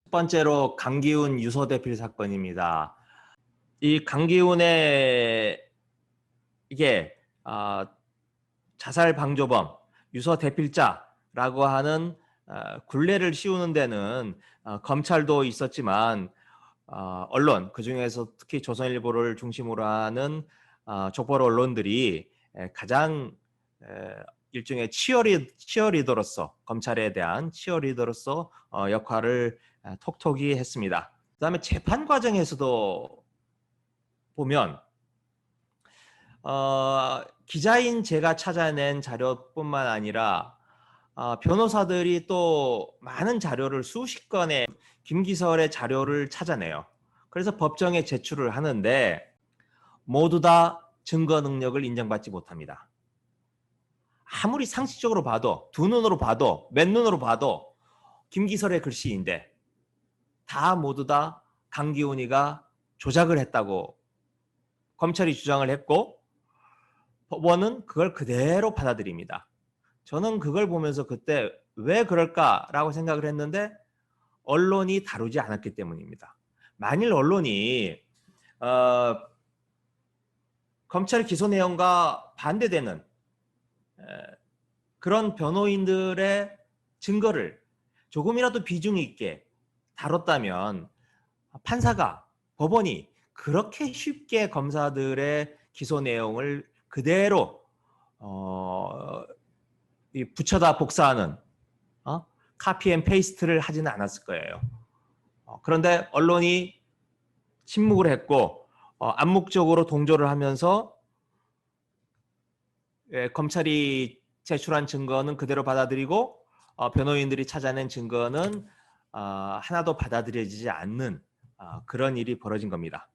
첫 번째로 강기훈 유서대필 사건입니다. 이 강기훈의 이게 자살 방조범 유서대필자라고 하는 굴레를 씌우는 데는 검찰도 있었지만 언론, 그중에서 특히 조선일보를 중심으로 하는 족보 언론들이 가장 일종의 치어리더로서, 검찰에 대한 치어리더로서 역할을 톡톡히 했습니다. 그다음에 재판 과정에서도 보면 기자인 제가 찾아낸 자료뿐만 아니라 변호사들이 또 많은 자료를 수십 건의 김기설의 자료를 찾아내요. 그래서 법정에 제출을 하는데 모두 다 증거 능력을 인정받지 못합니다. 아무리 상식적으로 봐도, 두 눈으로 봐도, 맨눈으로 봐도 김기설의 글씨인데 다 모두 다 강기훈이가 조작을 했다고 검찰이 주장을 했고 법원은 그걸 그대로 받아들입니다. 저는 그걸 보면서 그때 왜 그럴까라고 생각을 했는데 언론이 다루지 않았기 때문입니다. 만일 언론이 검찰 기소 내용과 반대되는 그런 변호인들의 증거를 조금이라도 비중 있게 다뤘다면 판사가, 법원이 그렇게 쉽게 검사들의 기소 내용을 그대로 붙여다 복사하는 카피 앤 페이스트를 하지는 않았을 거예요. 그런데 언론이 침묵을 했고 암묵적으로 동조를 하면서 검찰이 제출한 증거는 그대로 받아들이고 변호인들이 찾아낸 증거는 하나도 받아들여지지 않는 그런 일이 벌어진 겁니다.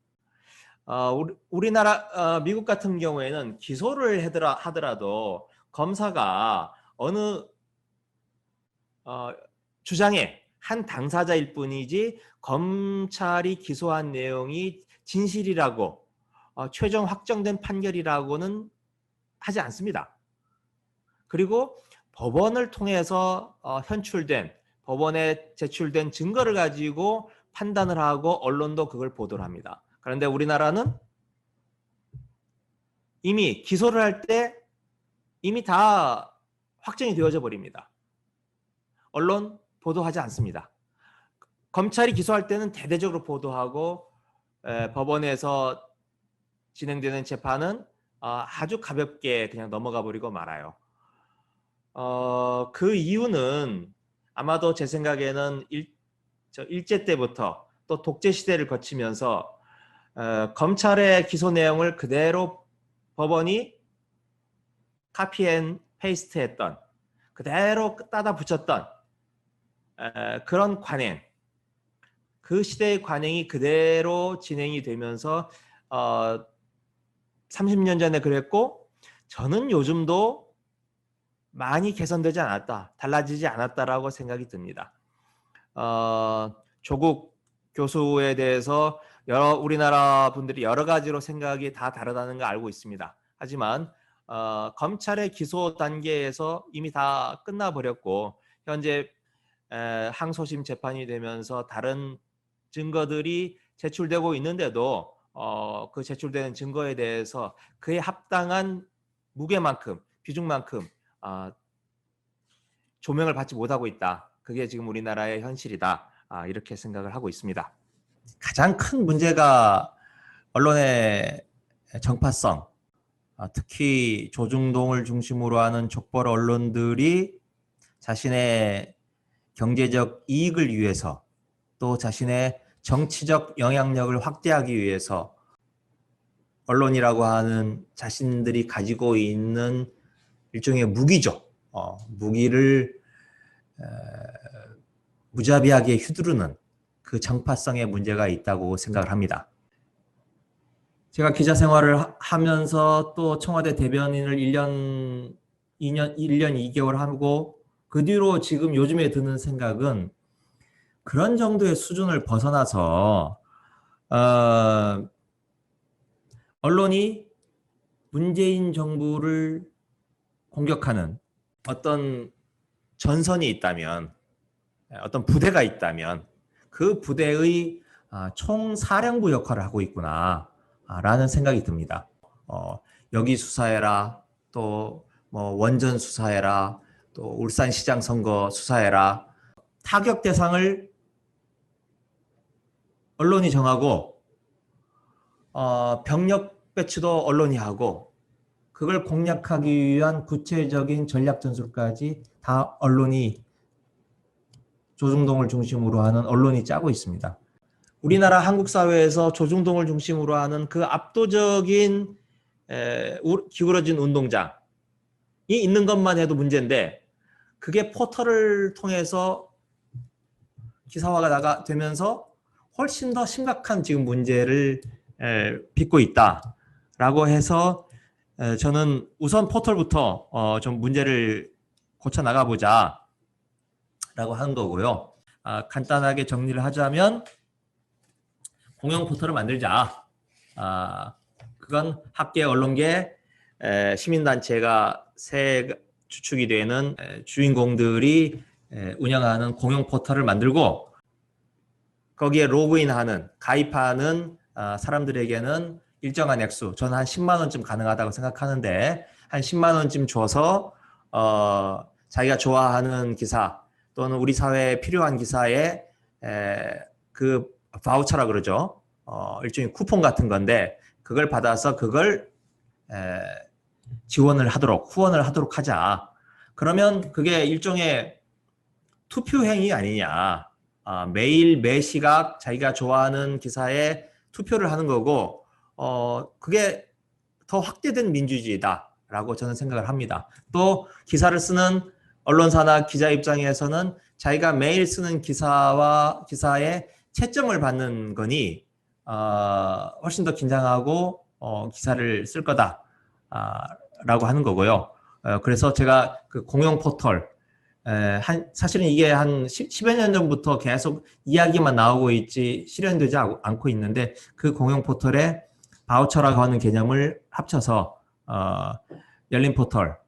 우리나라 미국 같은 경우에는 기소를 하더라도 검사가 어느 주장의 한 당사자일 뿐이지 검찰이 기소한 내용이 진실이라고 최종 확정된 판결이라고는 하지 않습니다. 그리고 법원을 통해서 현출된, 법원에 제출된 증거를 가지고 판단을 하고 언론도 그걸 보도를 합니다. 그런데 우리나라는 이미 기소를 할 때 이미 다 확정이 되어져 버립니다. 언론 보도하지 않습니다. 검찰이 기소할 때는 대대적으로 보도하고 법원에서 진행되는 재판은 아주 가볍게 그냥 넘어가 버리고 말아요. 그 이유는 아마도 제 생각에는 일제 때부터 또 독재 시대를 거치면서 검찰의 기소 내용을 그대로 법원이 카피 앤 페이스트 했던, 그대로 따다 붙였던 그런 관행, 그 시대의 관행이 그대로 진행이 되면서 30년 전에 그랬고 저는 요즘도 많이 개선되지 않았다, 달라지지 않았다라고 생각이 듭니다. 조국 교수에 대해서 우리나라 분들이 여러 가지로 생각이 다 다르다는 걸 알고 있습니다. 하지만 검찰의 기소 단계에서 이미 다 끝나버렸고 현재 항소심 재판이 되면서 다른 증거들이 제출되고 있는데도 그 제출되는 증거에 대해서 그에 합당한 무게만큼, 비중만큼 조명을 받지 못하고 있다. 그게 지금 우리나라의 현실이다. 이렇게 생각을 하고 있습니다. 가장 큰 문제가 언론의 정파성, 특히 조중동을 중심으로 하는 족벌 언론들이 자신의 경제적 이익을 위해서 또 자신의 정치적 영향력을 확대하기 위해서 언론이라고 하는 자신들이 가지고 있는 일종의 무기죠. 무기를 무자비하게 휘두르는 그 정파성의 문제가 있다고 생각을 합니다. 제가 기자 생활을 하면서 또 청와대 대변인을 1년 2개월 하고 그 뒤로 지금 요즘에 드는 생각은 그런 정도의 수준을 벗어나서 언론이 문재인 정부를 공격하는 어떤 전선이 있다면, 어떤 부대가 있다면 그 부대의 총사령부 역할을 하고 있구나 라는 생각이 듭니다. 여기 수사해라, 또 뭐 원전 수사해라, 또 울산시장 선거 수사해라. 타격 대상을 언론이 정하고 병력 배치도 언론이 하고 그걸 공략하기 위한 구체적인 전략 전술까지 다 언론이 조중동을 중심으로 하는 언론이 짜고 있습니다. 우리나라 한국 사회에서 조중동을 중심으로 하는 그 압도적인 기울어진 운동장이 있는 것만 해도 문제인데 그게 포털을 통해서 기사화가 되면서 훨씬 더 심각한 지금 문제를 빚고 있다라고 해서 저는 우선 포털부터 좀 문제를 고쳐 나가보자 라고 하는 거고요. 간단하게 정리를 하자면 공영 포털을 만들자. 그건 학계, 언론계, 시민단체가 새 주축이 되는 주인공들이 운영하는 공영 포털을 만들고 거기에 로그인하는, 가입하는 사람들에게는 일정한 액수, 저는 한 10만 원쯤 가능하다고 생각하는데 한 10만 원쯤 줘서 자기가 좋아하는 기사 또는 우리 사회에 필요한 기사에 그 바우처라 그러죠. 일종의 쿠폰 같은 건데 그걸 받아서 그걸 지원을 하도록, 후원을 하도록 하자. 그러면 그게 일종의 투표 행위 아니냐. 매일 매시각 자기가 좋아하는 기사에 투표를 하는 거고 그게 더 확대된 민주주의다라고 저는 생각을 합니다. 또 기사를 쓰는 언론사나 기자 입장에서는 자기가 매일 쓰는 기사에 채점을 받는 거니 훨씬 더 긴장하고 기사를 쓸 거다라고 하는 거고요. 그래서 제가 그 공영 포털 사실은 이게 한 10여 년 전부터 계속 이야기만 나오고 있지 실현되지 않고 있는데 그 공영 포털에 바우처라고 하는 개념을 합쳐서 열린 포털,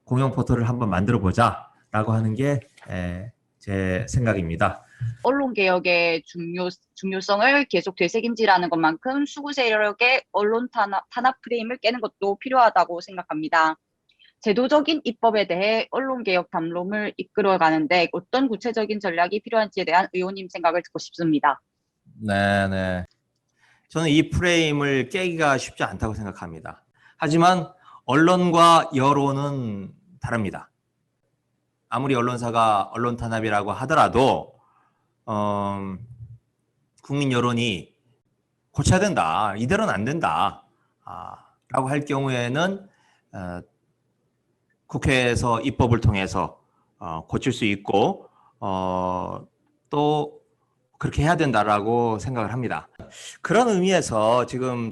공영 포털을 한번 만들어 보자라고 하는 게 제 생각입니다. 언론개혁의 중요성을 계속 되새김질하는 것만큼 수구 세력의 언론 탄압 프레임을 깨는 것도 필요하다고 생각합니다. 제도적인 입법에 대해 언론개혁 담론을 이끌어가는데 어떤 구체적인 전략이 필요한지에 대한 의원님 생각을 듣고 싶습니다. 네. 저는 이 프레임을 깨기가 쉽지 않다고 생각합니다. 하지만 언론과 여론은 다릅니다. 아무리 언론사가 언론 탄압이라고 하더라도 국민 여론이 고쳐야 된다. 이대로는 안 된다. 라고 할 경우에는 국회에서 입법을 통해서 고칠 수 있고 또 그렇게 해야 된다라고 생각을 합니다. 그런 의미에서 지금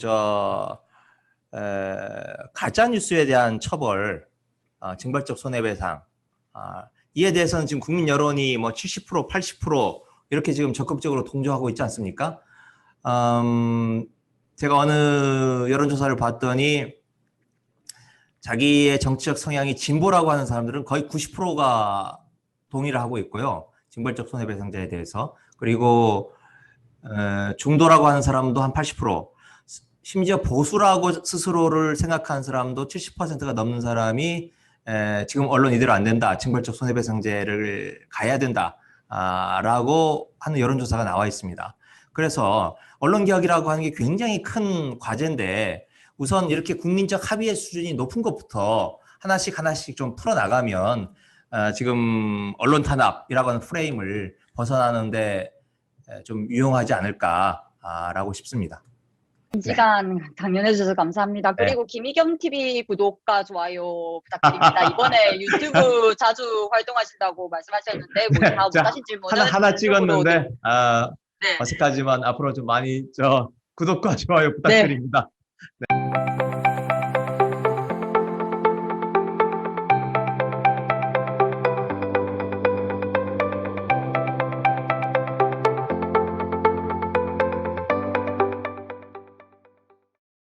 가짜 뉴스에 대한 처벌, 징벌적 손해배상 이에 대해서는 지금 국민 여론이 뭐 70%, 80% 이렇게 지금 적극적으로 동조하고 있지 않습니까? 제가 어느 여론조사를 봤더니 자기의 정치적 성향이 진보라고 하는 사람들은 거의 90%가 동의를 하고 있고요. 징벌적 손해배상제에 대해서. 그리고 중도라고 하는 사람도 한 80%, 심지어 보수라고 스스로를 생각하는 사람도 70%가 넘는 사람이 지금 언론 이대로 안 된다. 징벌적 손해배상제를 가야 된다. 라고 하는 여론조사가 나와 있습니다. 그래서 언론개혁이라고 하는 게 굉장히 큰 과제인데 우선 이렇게 국민적 합의의 수준이 높은 것부터 하나씩 좀 풀어나가면 지금 언론 탄압이라고 하는 프레임을 벗어나는데 좀 유용하지 않을까라고 싶습니다. 시간 당연해 주셔서 감사합니다. 그리고 김희겸 TV 구독과 좋아요 부탁드립니다. 이번에 유튜브 자주 활동하신다고 말씀하셨는데 뭐 다 못하신 질문은 하나 찍었는데 어색하지만 앞으로 좀 많이 구독과 좋아요 부탁드립니다.